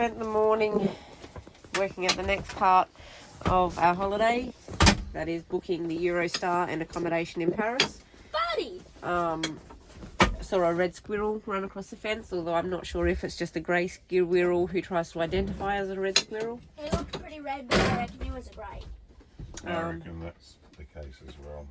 spent the morning working at the next part of our holiday. That is booking the Eurostar and accommodation in Paris. Buddy! Saw a red squirrel run across the fence, although I'm not sure if it's just a grey squirrel who tries to identify as a red squirrel. It looked pretty red, but I reckon it was a grey. I reckon that's the case as well.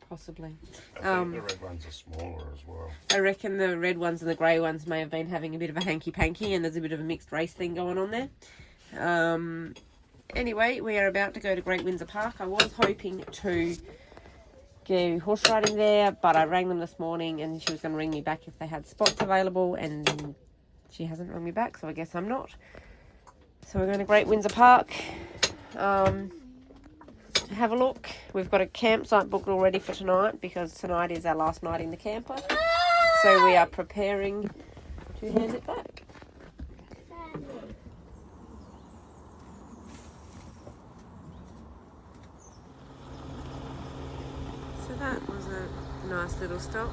Possibly. I think the red ones are smaller as well. I reckon the red ones and the grey ones may have been having a bit of a hanky-panky, and there's a bit of a mixed race thing going on there. Anyway, we are about to go to Great Windsor Park. I was hoping to go horse riding there, but I rang them this morning and she was going to ring me back if they had spots available, and she hasn't rung me back, so I guess I'm not. So we're going to Great Windsor Park to have a look. We've got a campsite booked already for tonight because tonight is our last night in the camper. So we are preparing to hand it back. So that was a nice little stop.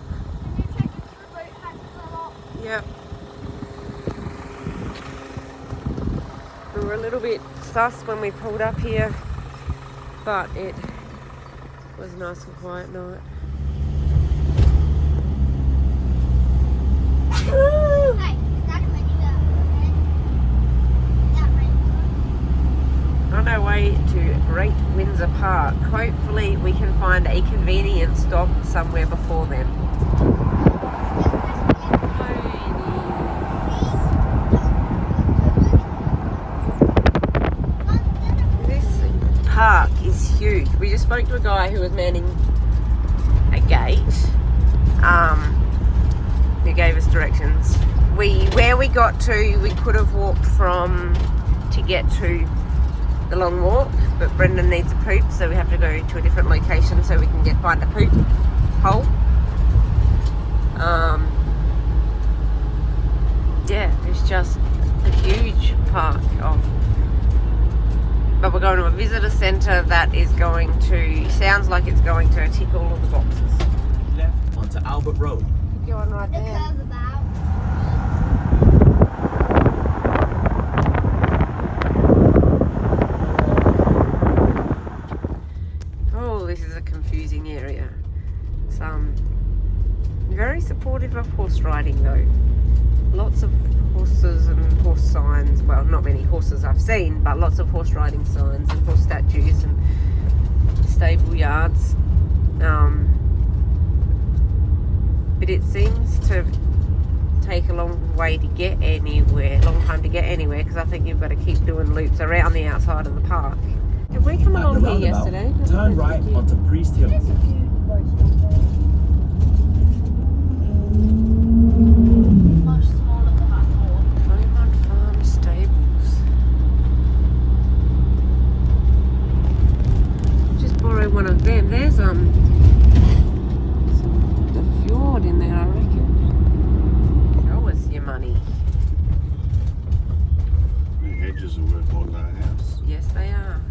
Yep. We were a little bit sus when we pulled up here, but it was a nice and quiet night. On our way to Great Windsor Park. Hopefully we can find a convenient stop somewhere before then. This park is huge. We just spoke to a guy who was manning a gate. He gave us directions. Where we got to, we could have walked from to get to the long walk, but Brendan needs a poop, so we have to go to a different location so we can find a poop hole. Yeah, it's just a huge park but we're going to a visitor centre that is sounds like it's going to tick all of the boxes. Left onto Albert Road. Keep going right there. This is a confusing area. It's very supportive of horse riding though. Lots of horses and horse signs. Well, not many horses I've seen, but lots of horse riding signs and horse statues and stable yards. But it seems to take a long time to get anywhere because I think you've got to keep doing loops around the outside of the park. Did we come along here yesterday? Turn right onto Priest Hill. Much smaller than I thought. Beaumont Farm Stables. Just borrow one of them. There's the fjord in there, I reckon. Show us your money. The hedges are worth more than our house. Yes, they are.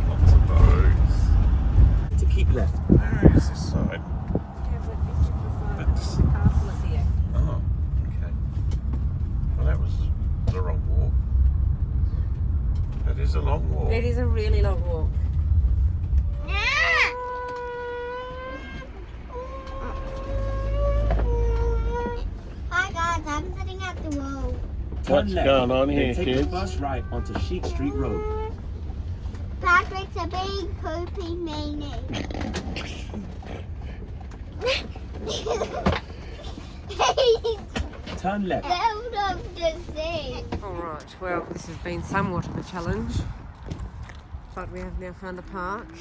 Lots of boats. To keep left. Where is this side? Yeah, but this is the side of the castle at the end. Oh, okay. Well, that was the wrong walk. That is a long walk. It is a really long walk. Hi guys, I'm sitting at the wall. Turn What's left. going on Then here, take kids? the bus right onto Sheep Street Road. Patrick's a big poopy meanie. Turn left. Out of the sea. Alright, well, this has been somewhat of a challenge, but we have now found a park.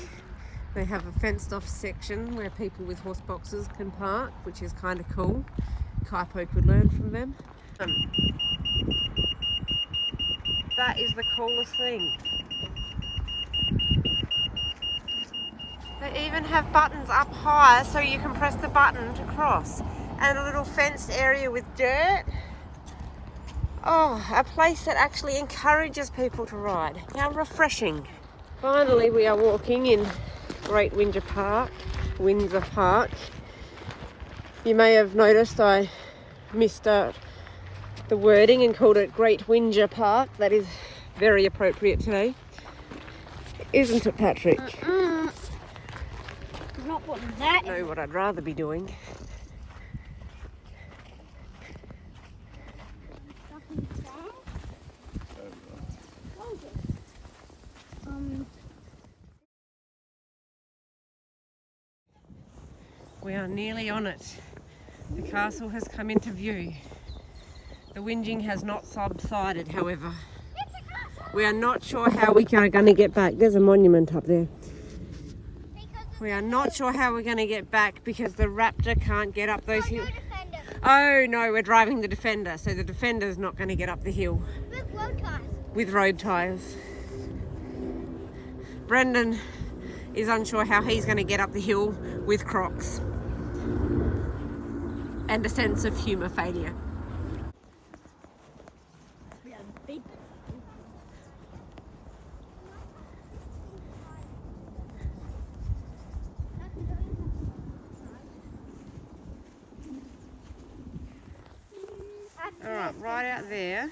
They have a fenced off section where people with horse boxes can park, which is kind of cool. Kaipo could learn from them. That is the coolest thing. They even have buttons up high so you can press the button to cross. And a little fenced area with dirt. Oh, a place that actually encourages people to ride. How refreshing. Finally, we are walking in Great Windsor Park. You may have noticed I missed out the wording and called it Great Windsor Park. That is very appropriate today. Isn't it, Patrick? Not what that I know what I'd rather be doing. We are nearly on it. The castle has come into view. The whinging has not subsided, however. We are not sure how we are going to get back. There's a monument up there. We are not sure how we're going to get back because the Raptor can't get up those hills. Oh no, we're driving the Defender, so the Defender's not going to get up the hill. with road tires. With road tyres. Brendan is unsure how he's going to get up the hill with Crocs. And a sense of humour failure. Alright, right out there,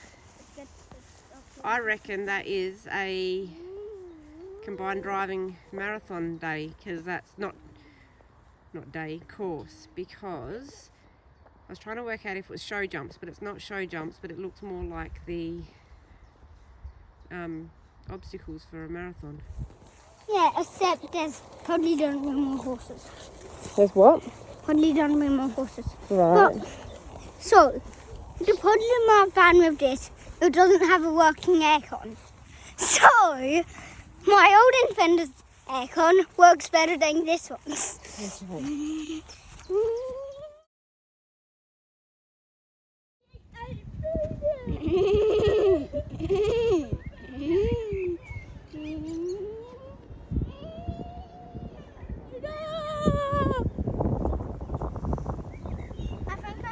I reckon that is a combined driving marathon day, because that's not course, because I was trying to work out if it was show jumps, but it's not show jumps, but it looks more like the obstacles for a marathon. Yeah, except there's probably don't be more horses. There's what? Probably don't be more horses. Right. But, so, the problem I've found with this, it doesn't have a working aircon. So, my old Defender's aircon works better than this one's.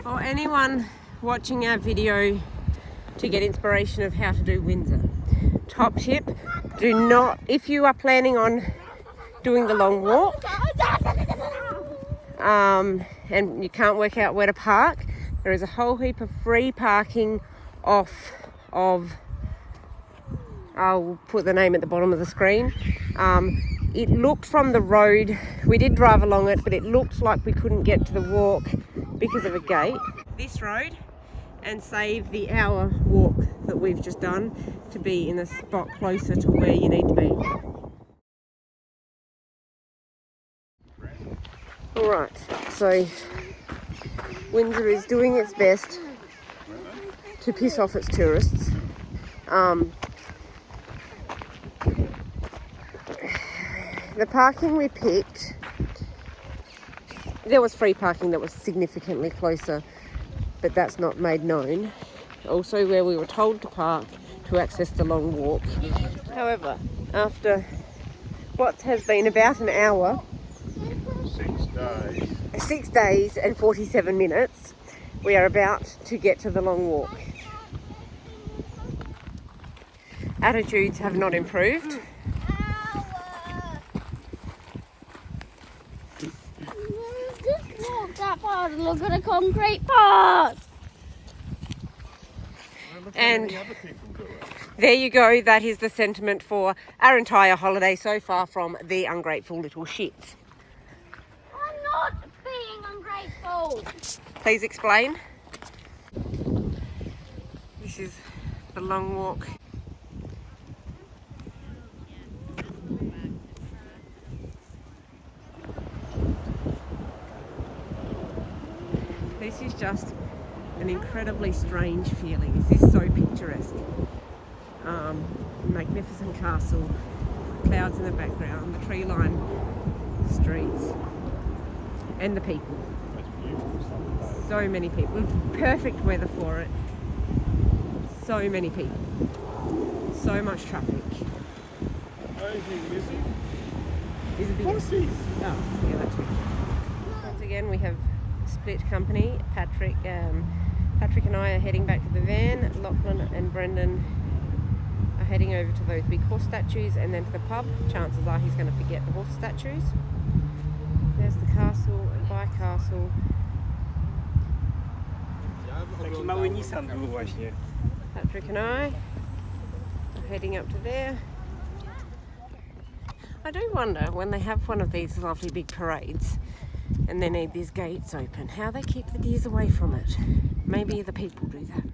For anyone watching our video to get inspiration of how to do Windsor, top tip, do not, if you are planning on doing the long walk and you can't work out where to park, there is a whole heap of free parking off of, I'll put the name at the bottom of the screen. It looked from the road, we did drive along it, but it looked like we couldn't get to the walk because of a gate. This road, and save the hour walk that we've just done to be in a spot closer to where you need to be. Alright, so Windsor is doing its best to piss off its tourists. The parking we picked, there was free parking that was significantly closer, but that's not made known. Also where we were told to park to access the long walk. However, after what has been about an hour, 6 days and 47 minutes, we are about to get to the long walk. Attitudes have not improved. Just walk that far and look at a concrete part. And there you go, that is the sentiment for our entire holiday so far from the ungrateful little shits. I'm not being ungrateful. Please explain. This is the long walk. This is just an incredibly strange feeling. This is so picturesque. Magnificent castle, clouds in the background, the tree-lined streets, and the people. So many people. Perfect weather for it. So many people. So much traffic. Anything missing? Is it big? Horses. Oh, yeah, that's good. Once again, we have split company. Patrick Patrick and I are heading back to the van. Lachlan and Brendan are heading over to those big horse statues and then to the pub. Chances are he's going to forget the horse statues. There's the castle, By Castle. Taki mały Nissan był właśnie. Patrick and I are heading up to there. I do wonder when they have one of these lovely big parades and they need these gates open, how they keep the deers away from it. Maybe the people do that.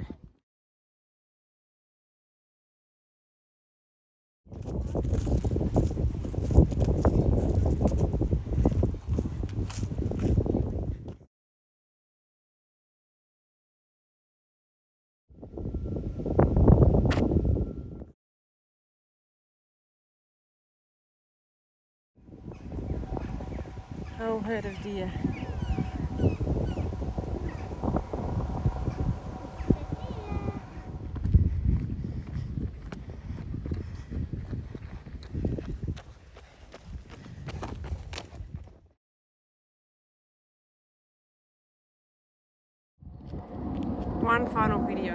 Whole herd of deer. One final video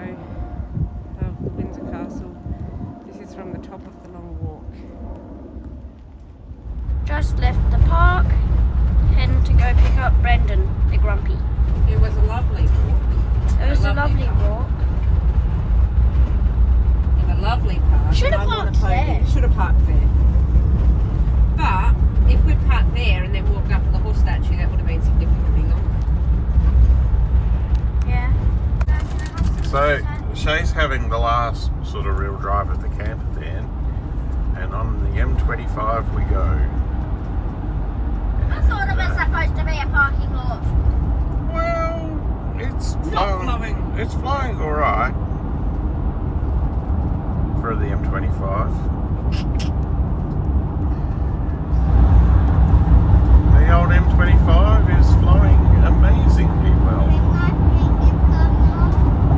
of the Windsor Castle. This is from the top of the long walk. Just left the park, heading to go pick up Brendan, the grumpy. It was a lovely walk. It was a lovely walk. In a lovely park. Should have I wanna parked pony- there. Should have parked there. But if we'd parked there and then walked up to the horse statue, that would have been significantly longer. Yeah. So Shay's having the last sort of real drive of the camper van, and on the M25 we go. I thought it was supposed to be a parking lot. Well, it's not flowing. flowing. It's flowing all right for the M25. The old M25 is flowing amazingly well.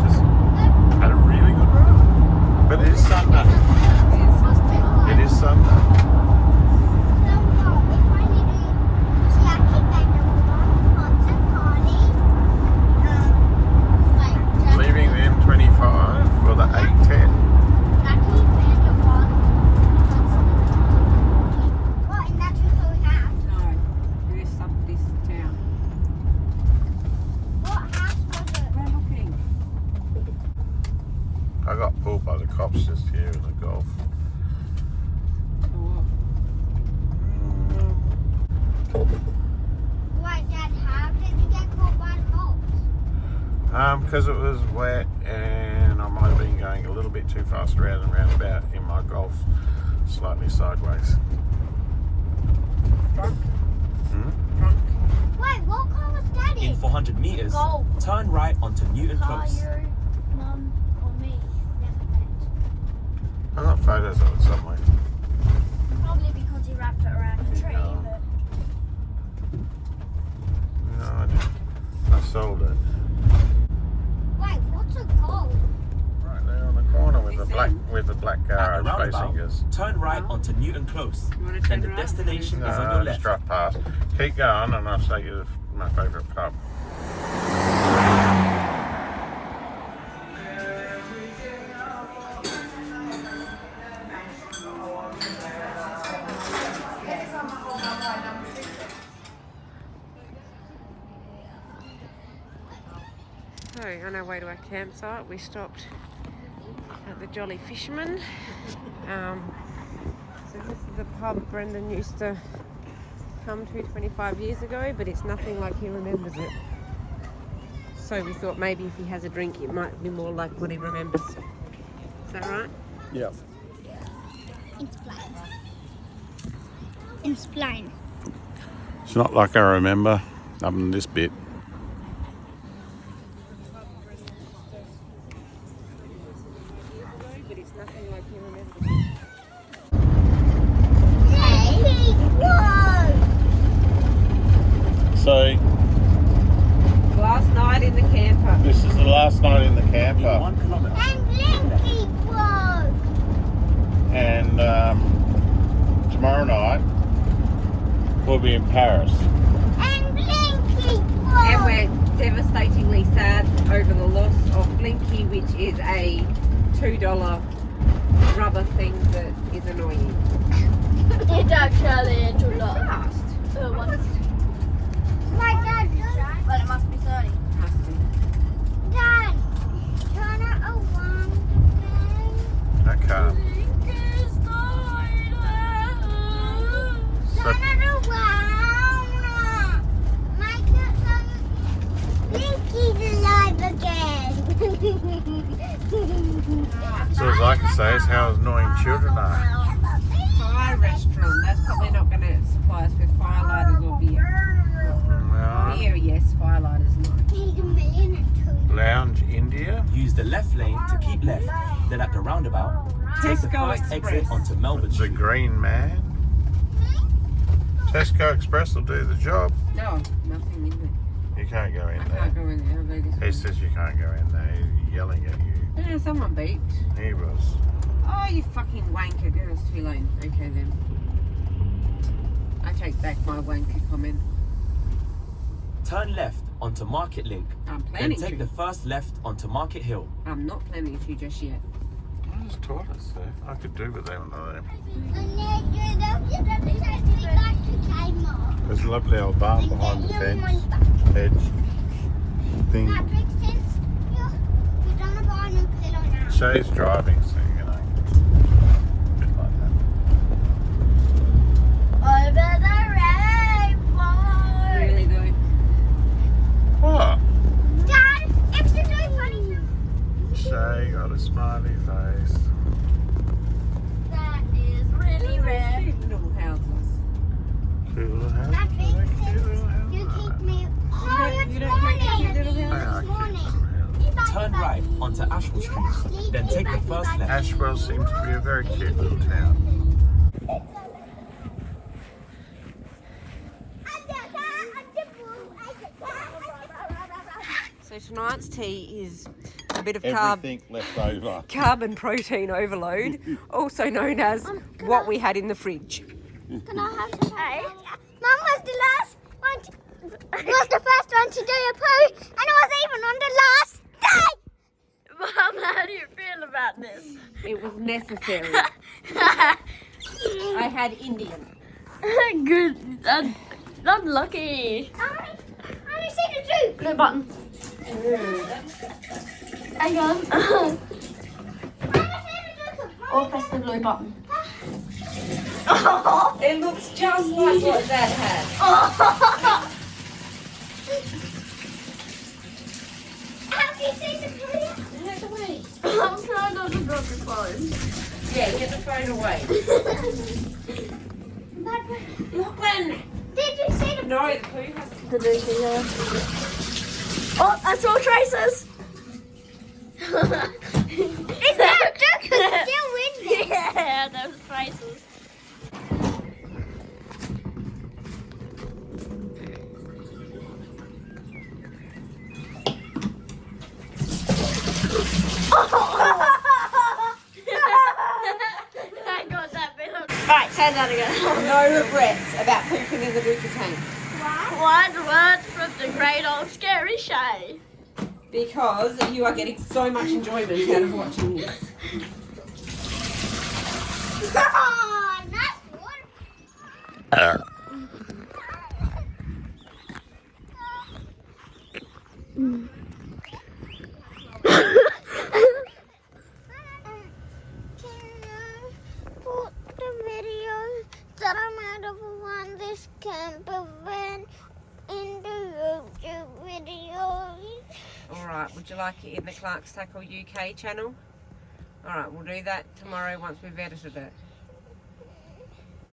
Just had a really good run. But it is Sunday. It is Sunday. Leaving the M25 for the 810. No, it is this town. We're looking. I got pulled by the cops just here in the Gulf. Oh, Because it was wet and I might have been going a little bit too fast around and roundabout in my Golf, slightly sideways. drunk. Hmm? Wait, what car was that In 400 meters, Golf. turn right onto Newton Car Close. you, Mum, or me never met. I got photos of it somewhere. Probably because he wrapped it around a tree, Yeah. but No, I didn't. I sold it. Wait, what's a goal? Right there on the corner with the This black end? car At the facing roundabout, us. turn right onto Newton Close. You wanna Then turn the right? destination No, is on I your just left. drive past. Keep going and I'll show you my favourite pub. So, on our way to our campsite, we stopped at the Jolly Fisherman. So this is the pub Brendan used to come to 25 years ago, but it's nothing like he remembers it. So we thought maybe if he has a drink, it might be more like what he remembers. Is that right? Yeah. Explain. It's not like I remember, other than this bit. But it's nothing like he remembers it. So, Last night in the camper. this is the last night in the In camper. 1 kilometer. And tomorrow night, we'll be in Paris. And we're devastatingly really sad over the loss of Blinky, which is a $2 rubber thing that is annoying. It's actually too low. Fast. My dad, But it must be 30. Must be. Dad, turn it around again. I can't. So, Turn it around. Make it so Blinky's alive again. so as I can say, is how annoying children are. Fire restaurant. That's probably not going to supply us with firelighters or beer. Well, Beer, yes. Firelighters, no. Take a million and two. Lounge India. Use the left lane to keep left. Then at the roundabout, take the Tesco first Express. exit onto Melbourne The Street. Green Man. Tesco Express will do the job. No, nothing in there. You can't go in I there. can't go in there. I'll go this He way. says you can't go in there. He's yelling at you. Yeah, someone beeped. He was. Oh, you fucking wanker. Yeah, it's too late. Okay, then. I take back my wanker comment. Turn left onto Market Link. I'm Then planning take to. the first left onto Market Hill. I'm not planning to just yet. I just taught us so I could do with them. There's a lovely old barn behind the fence. Hedge. Thing. That makes sense. You're gonna buy a new pillow now. Shay's driving, so you know. A bit like that. Over the rainbow. Really, though. What? Dad, extra doing funny. Shay got a smiley face. That is really rare. Cute little houses. Cute little house. That makes Cute sense. little house. You keep me. No, you it's don't make cute little They houses. are cute little houses. Turn right onto Ashwell Street. Then take the first left. Ashwell seems to be a very cute little town. So tonight's tea is a bit of Everything left over. carb and protein overload, also known as what we had in the fridge. Can I have some? Mum was the last one. Was the first one to do a poo, and I was even on the last day. Mom, how do you feel about this? It was necessary. I had Indian. Good. Not lucky. I only see the two. Blue button. Hang on. Or press the blue button. It looks just like what Dad had. Have you seen the poo? I'm trying not to drop your phone. Yeah, get the phone away. Lachlan! Did you see the No, the poo has The dookie, yeah. Oh, I saw traces. Is that duck still with me? Yeah, those traces. I got that bit on. Right, say that again. no regrets about pooping in the dookie tank. One word from the great old scary Shay. Because you are getting so much enjoyment out of watching this. Oh, nice one. Can you put the videos that I'm out of one this camper van in the YouTube videos? Alright, would you like it in the Clark's Tackle UK channel? Alright, we'll do that tomorrow once we've edited it.